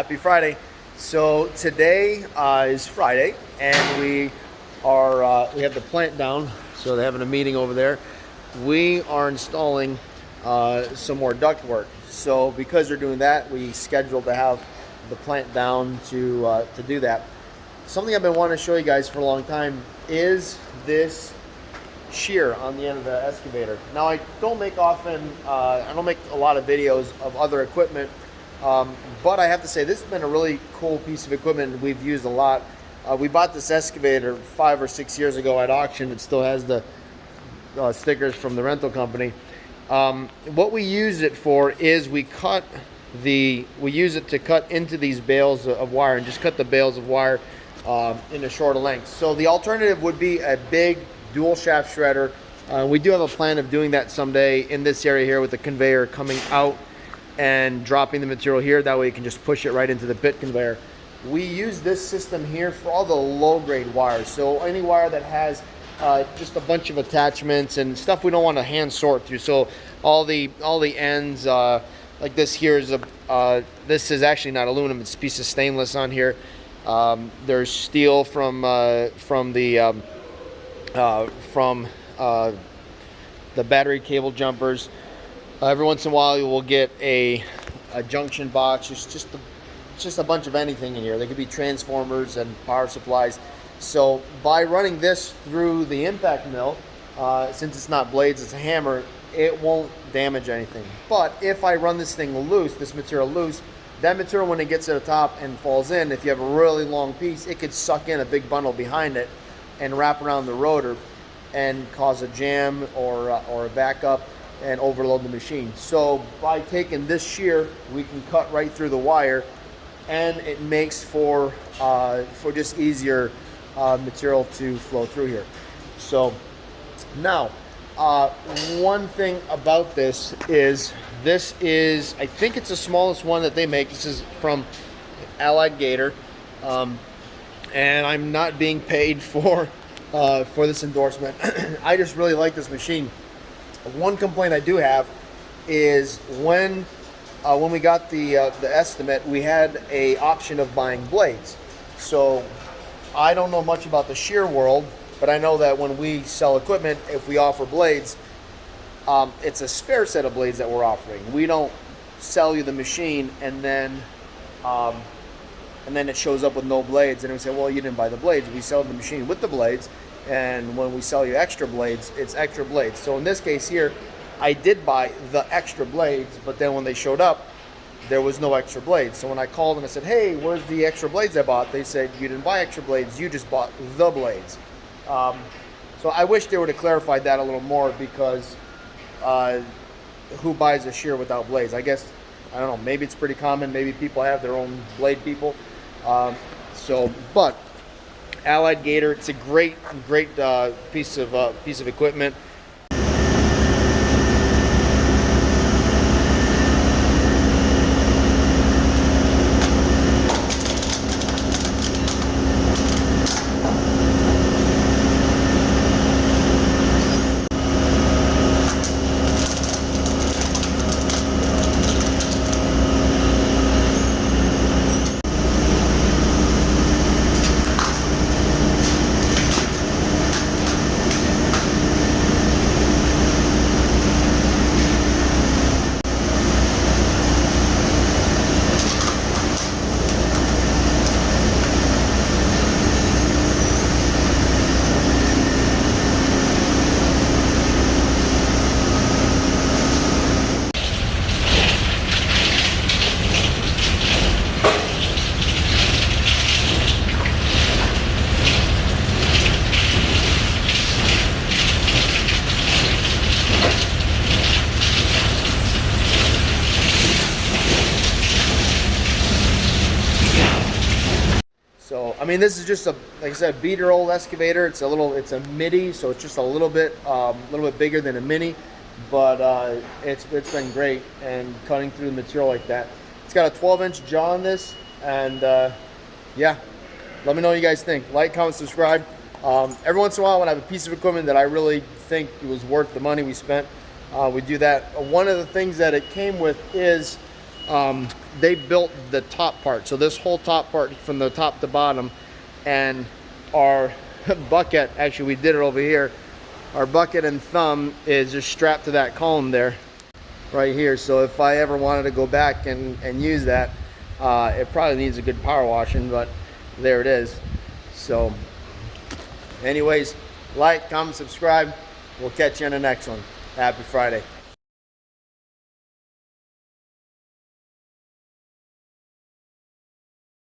Happy Friday. So today is Friday, and we have the plant down, so they're having a meeting over there. We are installing some more duct work. So because they're doing that, we scheduled to have the plant down to do that. Something I've been wanting to show you guys for a long time is this shear on the end of the excavator. Now I don't make a lot of videos of other equipment, but I have to say this has been a really cool piece of equipment we've used a lot. We bought this excavator 5 or 6 years ago at auction. It still has the stickers from the rental company. What we use it for is we use it to cut into these bales of wire and just cut the bales of wire into shorter lengths. So the alternative would be a big dual shaft shredder. We do have a plan of doing that someday in this area here with the conveyor coming out and dropping the material here. That way you can just push it right into the pit conveyor. We use this system here for all the low grade wires. So any wire that has just a bunch of attachments and stuff we don't want to hand sort through. So all the ends, like this here is this is actually not aluminum, it's a piece of stainless on here. There's steel from the battery cable jumpers. Every once in a while you will get a junction box. It's just a bunch of anything in here. They could be transformers and power supplies. So by running this through the impact mill, since it's not blades, it's a hammer, it won't damage anything. But if I run this thing loose, this material loose, that material when it gets to the top and falls in, if you have a really long piece, it could suck in a big bundle behind it and wrap around the rotor and cause a jam or a backup and overload the machine. So by taking this shear, we can cut right through the wire, and it makes for just easier material to flow through here. So now one thing about this is I think it's the smallest one that they make. This is from Allied Gator, and I'm not being paid for this endorsement. I just really like this machine. One complaint I do have is when we got the estimate, we had a option of buying blades. So I don't know much about the shear world, but I know that when we sell equipment, if we offer blades, it's a spare set of blades that we're offering. We don't sell you the machine and then it shows up with no blades, and we say, well, you didn't buy the blades. We sell the machine with the blades, and when we sell you extra blades, it's extra blades. So in this case here, I did buy the extra blades, but then when they showed up, there was no extra blades. So when I called and I said, hey, where's the extra blades I bought? They said, you didn't buy extra blades, you just bought the blades. So I wish they would have clarified that a little more, because who buys a shear without blades? I guess, I don't know, maybe it's pretty common. Maybe people have their own blade people. But Allied Gator, it's a great piece of equipment. So, I mean, this is just like I said, beater old excavator. It's a midi, so it's just a little bit bigger than a mini, but it's been great, and cutting through the material like that. It's got a 12-inch jaw on this, and yeah, let me know what you guys think. Like, comment, subscribe. Every once in a while, when I have a piece of equipment that I really think it was worth the money we spent, we do that. One of the things that it came with is they built the top part. So this whole top part from the top to bottom, and our bucket, actually we did it over here, our bucket and thumb is just strapped to that column there, right here. So if I ever wanted to go back and use that, it probably needs a good power washing, but there it is. So anyways, like, comment, subscribe. We'll catch you on the next one. Happy Friday.